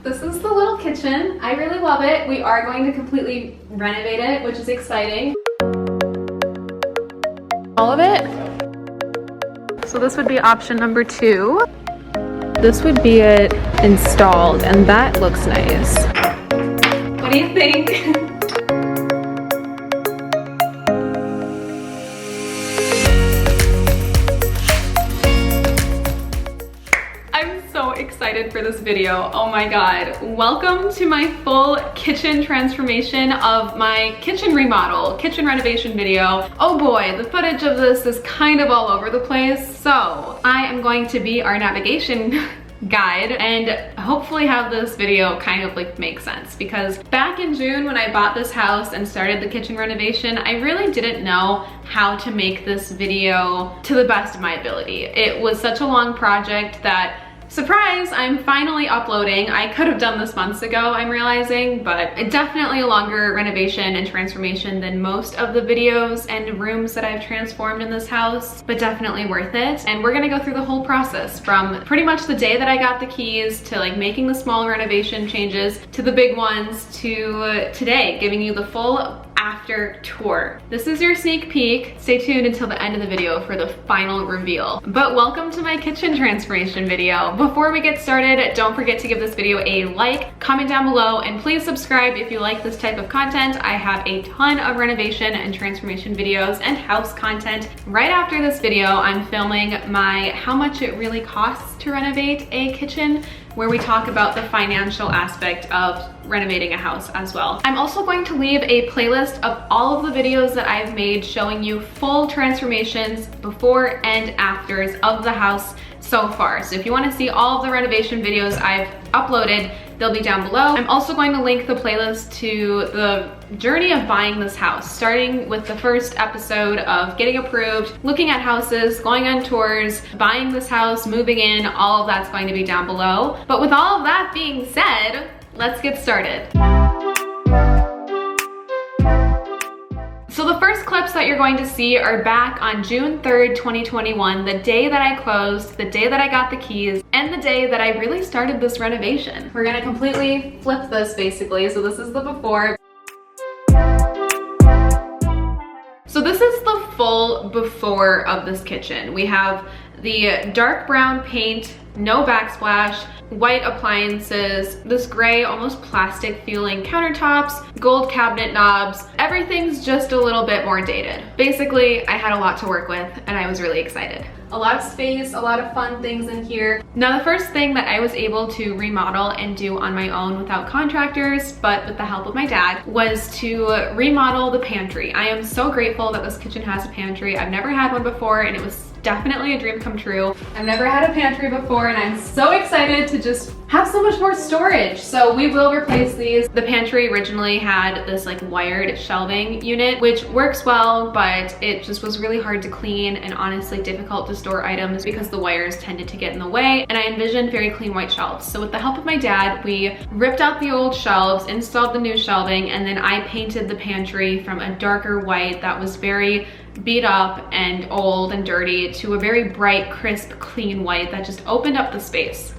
This is the little kitchen. I really love it. We are going to completely renovate it, which is exciting. All of it. So this would be option number 2. This would be it installed, and that looks nice. What do you think? Excited for this video. Oh my god. Welcome to my full kitchen transformation of my kitchen remodel, kitchen renovation video. Oh boy, the footage of this is kind of all over the place. So I am going to be our navigation guide and hopefully have this video kind of like make sense, because back in June when I bought this house and started the kitchen renovation, I really didn't know how to make this video to the best of my ability. It was such a long project that, surprise, I'm finally uploading. I could have done this months ago, I'm realizing, but definitely a longer renovation and transformation than most of the videos and rooms that I've transformed in this house, but definitely worth it. And we're gonna go through the whole process from pretty much the day that I got the keys to like making the small renovation changes to the big ones to today, giving you the full after tour. This is your sneak peek. Stay tuned until the end of the video for the final reveal. But welcome to my kitchen transformation video. Before we get started, don't forget to give this video a like, comment down below, and please subscribe if you like this type of content. I have a ton of renovation and transformation videos and house content. Right after this video, I'm filming my how much it really costs to renovate a kitchen, where we talk about the financial aspect of renovating a house as well. I'm also going to leave a playlist of all of the videos that I've made showing you full transformations before and afters of the house so far. So if you want to see all of the renovation videos I've uploaded, they'll be down below. I'm also going to link the playlist to the journey of buying this house, starting with the first episode of getting approved, looking at houses, going on tours, buying this house, moving in, all of that's going to be down below. But with all of that being said, let's get started. So the first clips that you're going to see are back on June 3rd, 2021, the day that I closed, the day that I got the keys, and the day that I really started this renovation. We're gonna completely flip this basically. So this is the before. So this is the full before of this kitchen. We have the dark brown paint, no backsplash, white appliances, this gray, almost plastic feeling countertops, gold cabinet knobs. Everything's just a little bit more dated. Basically, I had a lot to work with and I was really excited. A lot of space, a lot of fun things in here. Now the first thing that I was able to remodel and do on my own without contractors, but with the help of my dad, was to remodel the pantry. I am so grateful that this kitchen has a pantry. I've never had one before and it was definitely a dream come true. I've never had a pantry before and I'm so excited to just have so much more storage. So we will replace these. The pantry originally had this like wired shelving unit, which works well, but it just was really hard to clean and honestly difficult to store items because the wires tended to get in the way. And I envisioned very clean white shelves. So with the help of my dad, we ripped out the old shelves, installed the new shelving, and then I painted the pantry from a darker white that was very beat up and old and dirty to a very bright, crisp, clean white that just opened up the space.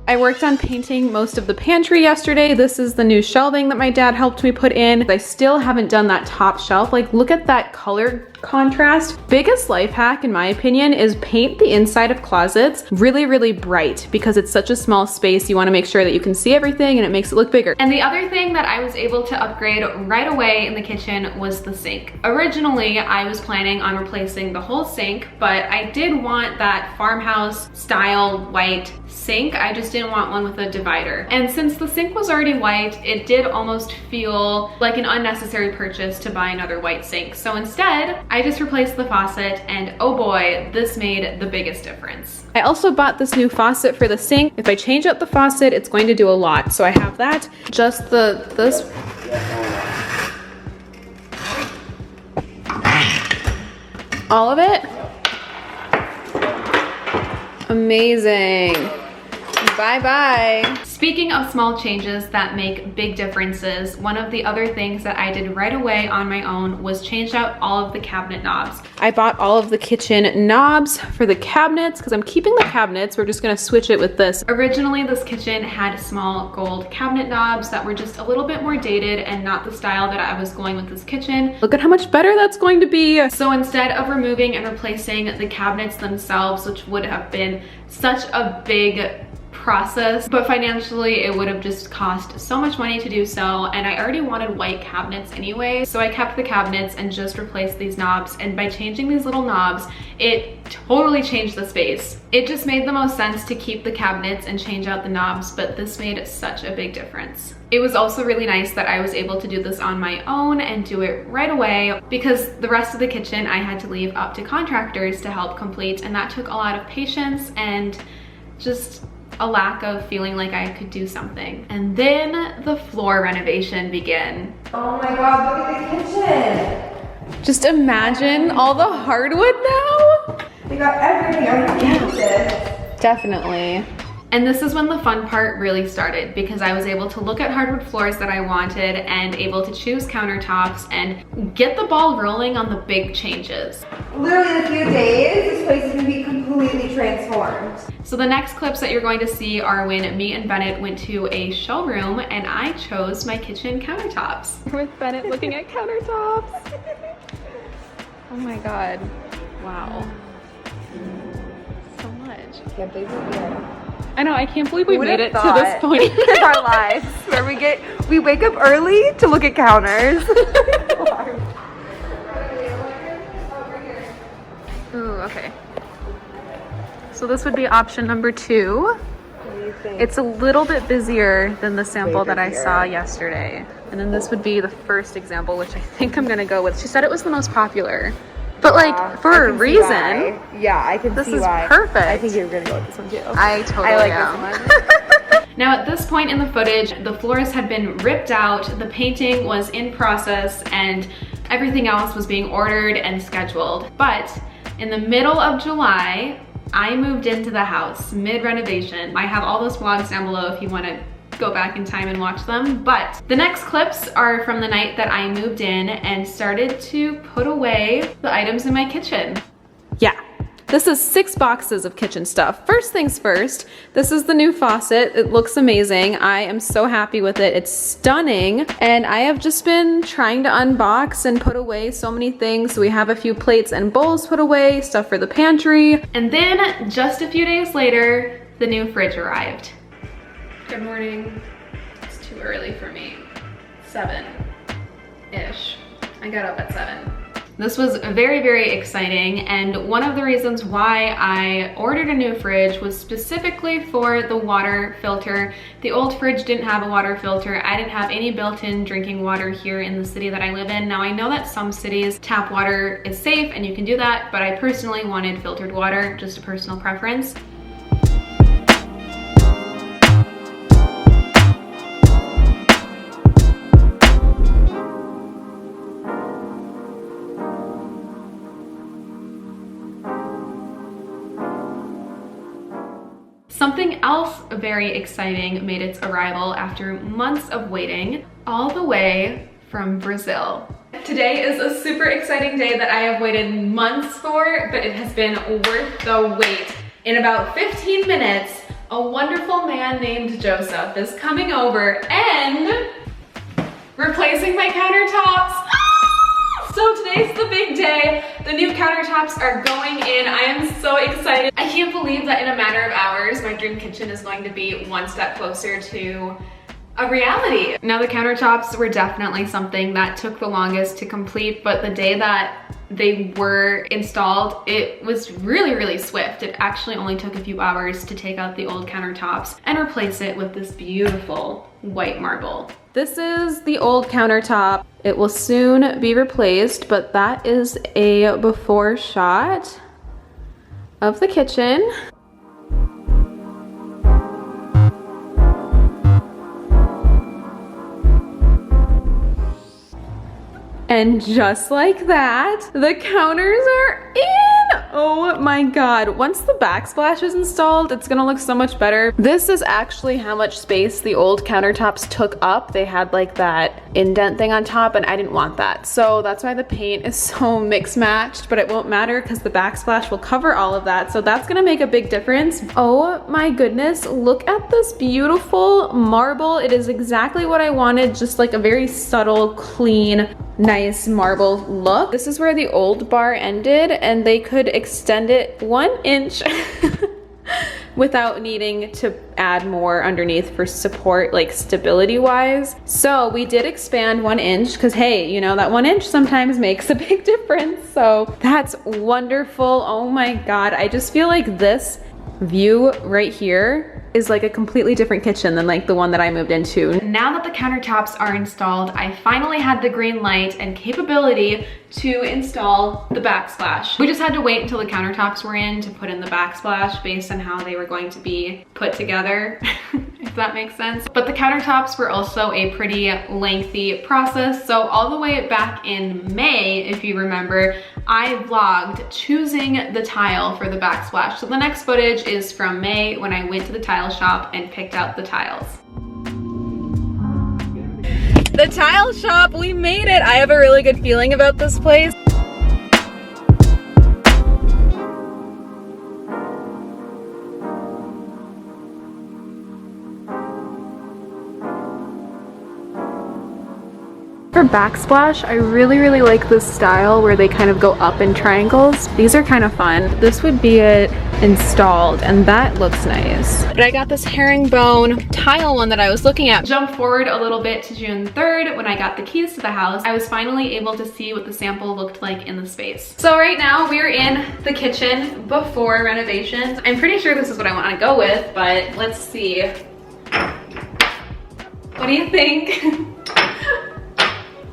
I worked on painting most of the pantry yesterday. This is the new shelving that my dad helped me put in. I still haven't done that top shelf. Like, look at that color contrast. Biggest life hack, in my opinion, is paint the inside of closets really, really bright, because it's such a small space. You want to make sure that you can see everything and it makes it look bigger. And the other thing that I was able to upgrade right away in the kitchen was the sink. Originally, I was planning on replacing the whole sink, but I did want that farmhouse style white sink. I just didn't want one with a divider. And since the sink was already white, it did almost feel like an unnecessary purchase to buy another white sink. So instead, I just replaced the faucet, and oh boy, this made the biggest difference. I also bought this new faucet for the sink. If I change out the faucet, it's going to do a lot. So I have that, just this. All of it. Amazing. bye-bye. Speaking of small changes that make big differences, one of the other things that I did right away on my own was change out all of the cabinet knobs. I bought all of the kitchen knobs for the cabinets because I'm keeping the cabinets. We're just gonna switch it with this. Originally, this kitchen had small gold cabinet knobs that were just a little bit more dated and not the style that I was going with this kitchen. Look at how much better that's going to be. So instead of removing and replacing the cabinets themselves, which would have been such a big process, but financially it would have just cost so much money to do so, and I already wanted white cabinets anyway, so I kept the cabinets and just replaced these knobs. And by changing these little knobs, it totally changed the space. It just made the most sense to keep the cabinets and change out the knobs, but this made such a big difference. It was also really nice that I was able to do this on my own and do it right away, because the rest of the kitchen I had to leave up to contractors to help complete, and that took a lot of patience and just a lack of feeling like I could do something. And then the floor renovation began. Oh my god, look at the kitchen! Just imagine all the hardwood now. They got everything underneath this. Definitely. And this is when the fun part really started, because I was able to look at hardwood floors that I wanted and able to choose countertops and get the ball rolling on the big changes. Literally in a few days, this place is gonna be completely transformed. So the next clips that you're going to see are when me and Bennett went to a showroom and I chose my kitchen countertops. With Bennett looking at countertops. Oh my god. Wow. So much. Can't believe we're here. I know, I can't believe we made it to this point in our lives where we wake up early to look at counters. Ooh, okay. So this would be option number 2. What do you think? It's a little bit busier than the sample that I saw yesterday. And then this would be the first example, which I think I'm gonna go with. She said it was the most popular. But like, for a reason. Yeah, I can see why. This is perfect. I think you're gonna go with this one too. I totally like this one. Now at this point in the footage, the floors had been ripped out, the painting was in process, and everything else was being ordered and scheduled. But in the middle of July, I moved into the house mid-renovation. I have all those vlogs down below if you want to go back in time and watch them. But the next clips are from the night that I moved in and started to put away the items in my kitchen. Yeah. This is 6 boxes of kitchen stuff. First things first, this is the new faucet. It looks amazing. I am so happy with it. It's stunning. And I have just been trying to unbox and put away so many things. So we have a few plates and bowls put away, stuff for the pantry. And then just a few days later, the new fridge arrived. Good morning. It's too early for me. 7-ish. I got up at 7. This was very, very exciting, and one of the reasons why I ordered a new fridge was specifically for the water filter. The old fridge didn't have a water filter. I didn't have any built-in drinking water here in the city that I live in. Now I know that some cities tap water is safe and you can do that, but I personally wanted filtered water, just a personal preference. Something else very exciting made its arrival after months of waiting, all the way from Brazil. Today is a super exciting day that I have waited months for, but it has been worth the wait. In about 15 minutes, a wonderful man named Joseph is coming over and replacing my countertops. So today's the big day. The new countertops are going in. I am so excited. I can't believe that in a matter of hours, my dream kitchen is going to be one step closer to a reality. Now the countertops were definitely something that took the longest to complete, but the day that they were installed, it was really, really swift. It actually only took a few hours to take out the old countertops and replace it with this beautiful white marble. This is the old countertop. It will soon be replaced, but that is a before shot of the kitchen. And just like that, the counters are in! Oh my God. Once the backsplash is installed, it's gonna look so much better. This is actually how much space the old countertops took up. They had like that indent thing on top and I didn't want that. So that's why the paint is so mix matched, but it won't matter because the backsplash will cover all of that. So that's gonna make a big difference. Oh my goodness, look at this beautiful marble. It is exactly what I wanted, just like a very subtle, clean, nice marble look. This is where the old bar ended and they could extend it 1 inch without needing to add more underneath for support, like stability wise. So we did expand 1 inch because hey, you know, that 1 inch sometimes makes a big difference. So that's wonderful. Oh my God. I just feel like this view right here is like a completely different kitchen than like the one that I moved into. Now that the countertops are installed, I finally had the green light and capability to install the backsplash. We just had to wait until the countertops were in to put in the backsplash based on how they were going to be put together, if that makes sense. But the countertops were also a pretty lengthy process. So all the way back in May, if you remember, I vlogged choosing the tile for the backsplash. So the next footage is from May when I went to the tile shop and picked out the tiles. The tile shop, we made it. I have a really good feeling about this place. For backsplash, I really like this style where they kind of go up in triangles. These are kind of fun. This would be it installed and that looks nice. But I got this herringbone tile one that I was looking at. Jump forward a little bit to June 3rd when I got the keys to the house. I was finally able to see what the sample looked like in the space. So right now we're in the kitchen before renovations. I'm pretty sure this is what I want to go with, but let's see. What do you think?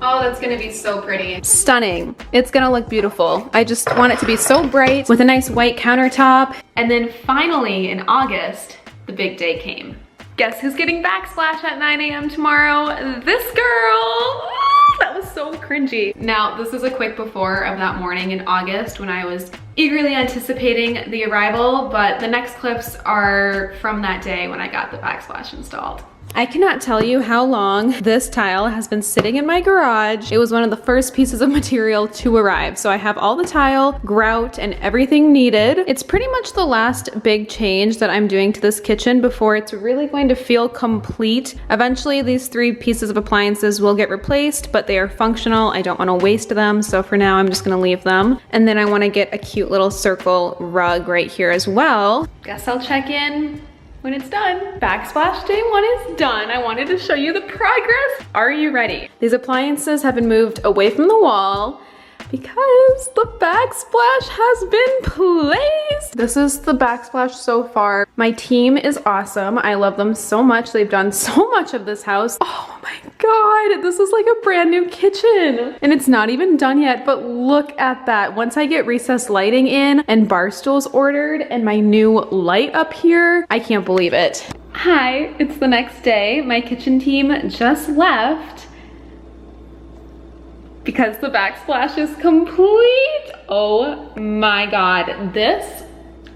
Oh, that's gonna be so pretty. Stunning. It's gonna look beautiful. I just want it to be so bright with a nice white countertop. And then finally in August, the big day came. Guess who's getting backsplash at 9 a.m. tomorrow? This girl. That was so cringy. Now, this is a quick before of that morning in August when I was eagerly anticipating the arrival, but the next clips are from that day when I got the backsplash installed. I cannot tell you how long this tile has been sitting in my garage. It was one of the first pieces of material to arrive. So I have all the tile, grout, and everything needed. It's pretty much the last big change that I'm doing to this kitchen before it's really going to feel complete. Eventually, these 3 pieces of appliances will get replaced, but they are functional. I don't want to waste them. So for now, I'm just gonna leave them. And then I want to get a cute little circle rug right here as well. Guess I'll check in when it's done. Backsplash day 1 is done. I wanted to show you the progress. Are you ready? These appliances have been moved away from the wall because the backsplash has been placed. This is the backsplash so far. My team is awesome. I love them so much. They've done so much of this house. Oh my God, this is like a brand new kitchen. And it's not even done yet, but look at that. Once I get recessed lighting in and bar stools ordered and my new light up here, I can't believe it. Hi, it's the next day. My kitchen team just left because the backsplash is complete. Oh my God, this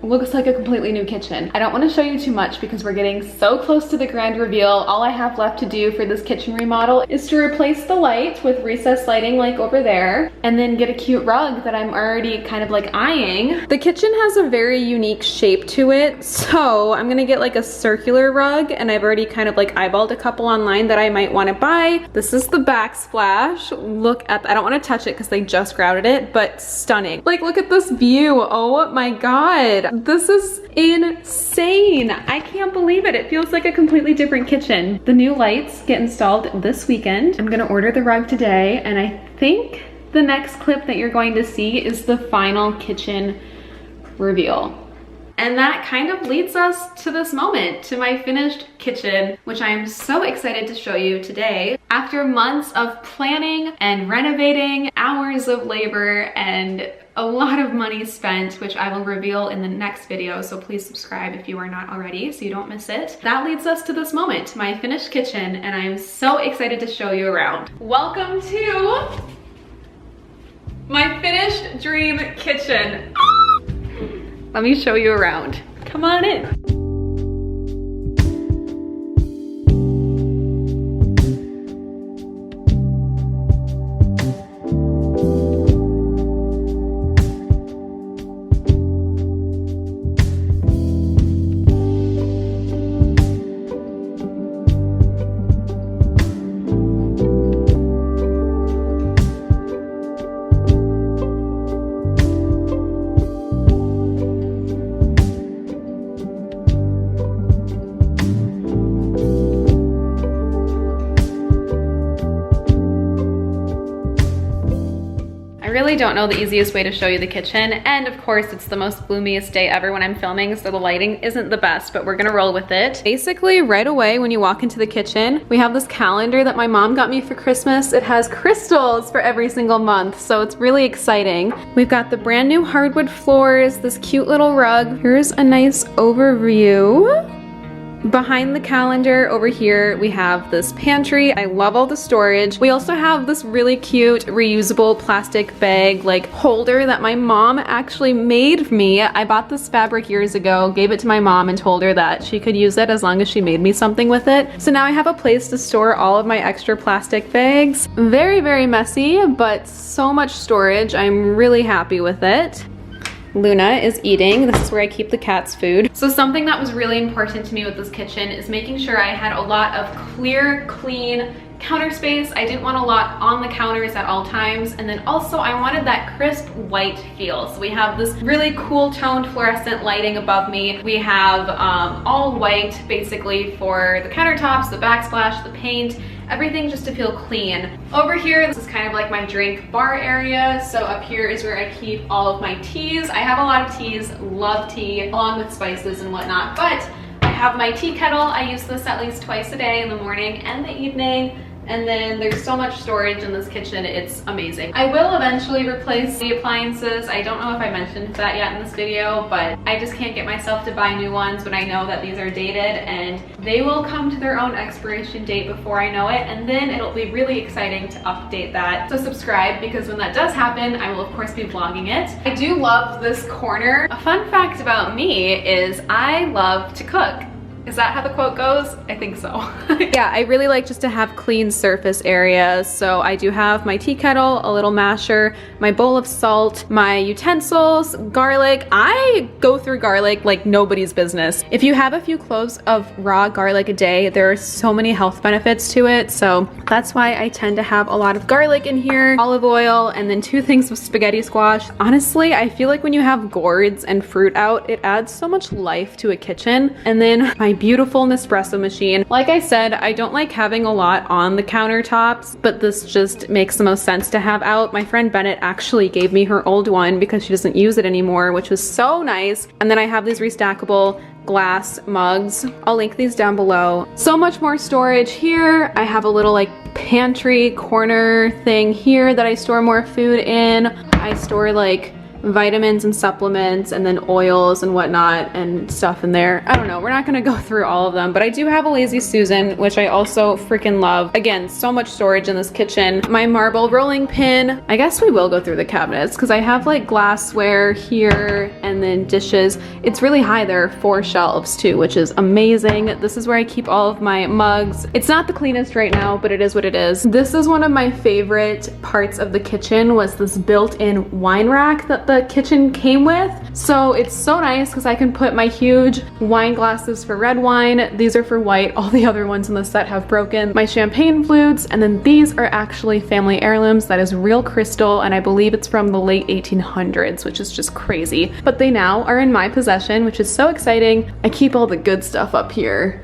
looks like a completely new kitchen. I don't want to show you too much because we're getting so close to the grand reveal. All I have left to do for this kitchen remodel is to replace the light with recessed lighting like over there, and then get a cute rug that I'm already kind of like eyeing. The kitchen has a very unique shape to it, so I'm gonna get like a circular rug, and I've already kind of like eyeballed a couple online that I might want to buy. This is the backsplash. Look at, I don't want to touch it because they just grouted it, but stunning. Like, look at this view. Oh my God. This is insane. I can't believe it. It feels like a completely different kitchen. The new lights get installed this weekend. I'm gonna order the rug today, and I think the next clip that you're going to see is the final kitchen reveal. And that kind of leads us to this moment, to my finished kitchen, which I am so excited to show you today. After months of planning and renovating, hours of labor, and a lot of money spent, which I will reveal in the next video, so please subscribe if you are not already so you don't miss it. That leads us to this moment, my finished kitchen, and I am so excited to show you around. Welcome to my finished dream kitchen. Let me show you around. Come on in. I really don't know the easiest way to show you the kitchen, and of course it's the most gloomiest day ever when I'm filming, so the lighting isn't the best, but we're gonna roll with it. Basically, right away when you walk into the kitchen, we have this calendar that my mom got me for Christmas. It has crystals for every single month, so it's really exciting. We've got the brand new hardwood floors, this cute little rug. Here's a nice overview. Behind the calendar over here, we have this pantry. I love all the storage. We also have this really cute reusable plastic bag like holder that my mom actually made for me. I bought this fabric years ago, gave it to my mom and told her that she could use it as long as she made me something with it. So now I have a place to store all of my extra plastic bags. Very, very messy, but so much storage. I'm really happy with it. Luna is eating. This is where I keep the cat's food. So something that was really important to me with this kitchen is making sure I had a lot of clear, clean counter space. I didn't want a lot on the counters at all times, and then also I wanted that crisp white feel. So we have this really cool toned fluorescent lighting above me. We have all white basically for the countertops, the backsplash, the paint, everything just to feel clean. Over here, this is kind of like my drink bar area. So up here is where I keep all of my teas. I have a lot of teas, love tea, along with spices and whatnot, but I have my tea kettle. I use this at least twice a day, in the morning and the evening. And then there's so much storage in this kitchen, it's amazing. I will eventually replace the appliances. I don't know if I mentioned that yet in this video, but I just can't get myself to buy new ones when I know that these are dated, and they will come to their own expiration date before I know it, and then it'll be really exciting to update that. So subscribe, because when that does happen, I will of course be vlogging it. I do love this corner. A fun fact about me is I love to cook. Is that how the quote goes? I think so. Yeah, I really like just to have clean surface areas. So I do have my tea kettle, a little masher, my bowl of salt, my utensils, garlic. I go through garlic like nobody's business. If you have a few cloves of raw garlic a day, there are so many health benefits to it. So that's why I tend to have a lot of garlic in here, olive oil, and then 2 things of spaghetti squash. Honestly, I feel like when you have gourds and fruit out, it adds so much life to a kitchen. And then my beautiful Nespresso machine. Like I said, I don't like having a lot on the countertops, but this just makes the most sense to have out. My friend Bennett actually gave me her old one because she doesn't use it anymore, which was so nice. And then I have these restackable glass mugs. I'll link these down below. So much more storage here. I have a little like pantry corner thing here that I store more food in. I store like vitamins and supplements and then oils and whatnot and stuff in there. I don't know, we're not gonna go through all of them, but I do have a Lazy Susan, which I also freaking love. Again, so much storage in this kitchen. My marble rolling pin. I guess we will go through the cabinets because I have like glassware here and then dishes. It's really high. There are 4 shelves too, which is amazing. This is where I keep all of my mugs. It's not the cleanest right now, but it is what it is. This is one of my favorite parts of the kitchen, was this built-in wine rack that the kitchen came with. So it's so nice because I can put my huge wine glasses for red wine. These are for white. All the other ones in the set have broken. My champagne flutes, and then these are actually family heirlooms. That is real crystal, and I believe it's from the late 1800s, which is just crazy. But they now are in my possession, which is so exciting. I keep all the good stuff up here.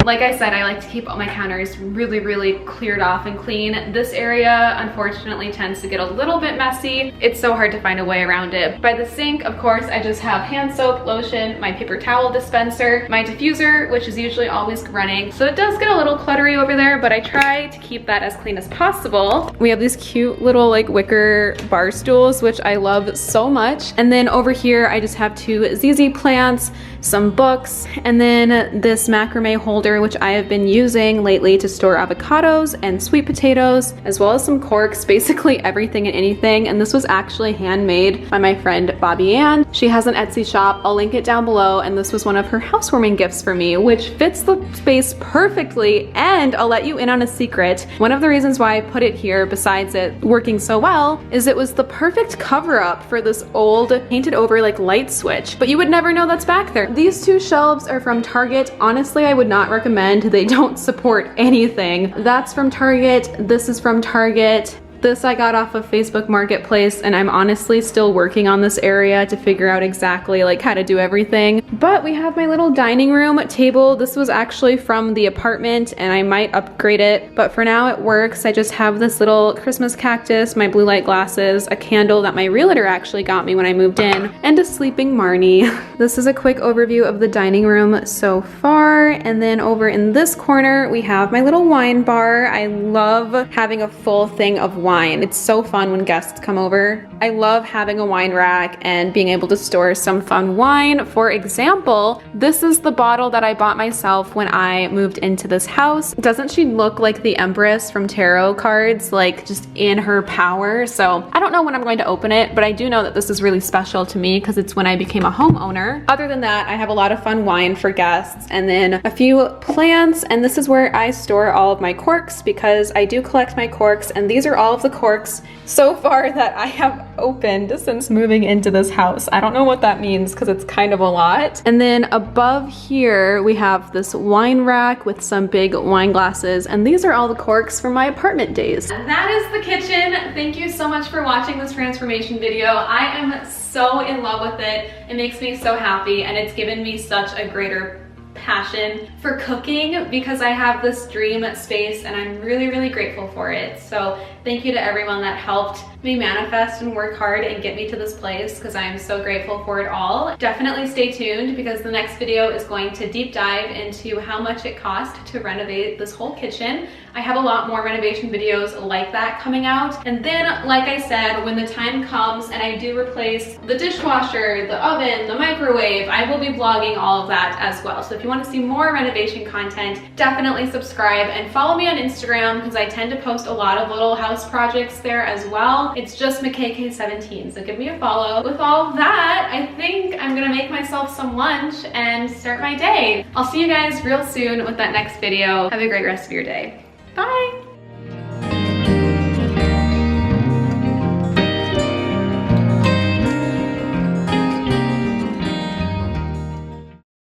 Like I said, I like to keep all my counters really, really cleared off and clean. This area, unfortunately, tends to get a little bit messy. It's so hard to find a way around it. By the sink, of course, I just have hand soap, lotion, my paper towel dispenser, my diffuser, which is usually always running. So it does get a little cluttery over there, but I try to keep that as clean as possible. We have these cute little like wicker bar stools, which I love so much. And then over here, I just have 2 ZZ plants, some books, and then this macrame holder freezer, which I have been using lately to store avocados and sweet potatoes, as well as some corks, basically everything and anything. And this was actually handmade by my friend Bobby Ann. She has an Etsy shop. I'll link it down below. And this was one of her housewarming gifts for me, which fits the space perfectly. And I'll let you in on a secret. One of the reasons why I put it here, besides it working so well, is it was the perfect cover up for this old painted over like light switch, but you would never know that's back there. These two shelves are from Target. Honestly, I would not recommend. They don't support anything. That's from Target. This is from Target. This I got off of Facebook Marketplace, and I'm honestly still working on this area to figure out exactly like how to do everything. But we have my little dining room table. This was actually from the apartment, and I might upgrade it, but for now it works. I just have this little Christmas cactus, my blue light glasses, a candle that my realtor actually got me when I moved in, and a sleeping Marnie. This is a quick overview of the dining room so far. And then over in this corner, we have my little wine bar. I love having a full thing of wine. It's so fun when guests come over. I love having a wine rack and being able to store some fun wine. For example, this is the bottle that I bought myself when I moved into this house. Doesn't she look like the Empress from tarot cards, like just in her power? So I don't know when I'm going to open it, but I do know that this is really special to me because it's when I became a homeowner. Other than that, I have a lot of fun wine for guests, and then a few plants, and this is where I store all of my corks because I do collect my corks, and these are all of the corks so far that I have opened since moving into this house. I don't know what that means because it's kind of a lot. And then above here we have this wine rack with some big wine glasses, and these are all the corks from my apartment days. And that is the kitchen. Thank you so much for watching this transformation video. I am so in love with it. It makes me so happy, and it's given me such a greater passion for cooking because I have this dream space, and I'm really grateful for it. So thank you to everyone that helped me manifest and work hard and get me to this place, because I am so grateful for it all. Definitely stay tuned because the next video is going to deep dive into how much it cost to renovate this whole kitchen. I have a lot more renovation videos like that coming out. And then, like I said, when the time comes and I do replace the dishwasher, the oven, the microwave, I will be vlogging all of that as well. So if you want to see more renovation content, definitely subscribe and follow me on Instagram because I tend to post a lot of little house projects there as well. It's just makaykay17, so give me a follow. With all of that, I think I'm gonna make myself some lunch and start my day. I'll see you guys real soon with that next video. Have a great rest of your day. Bye!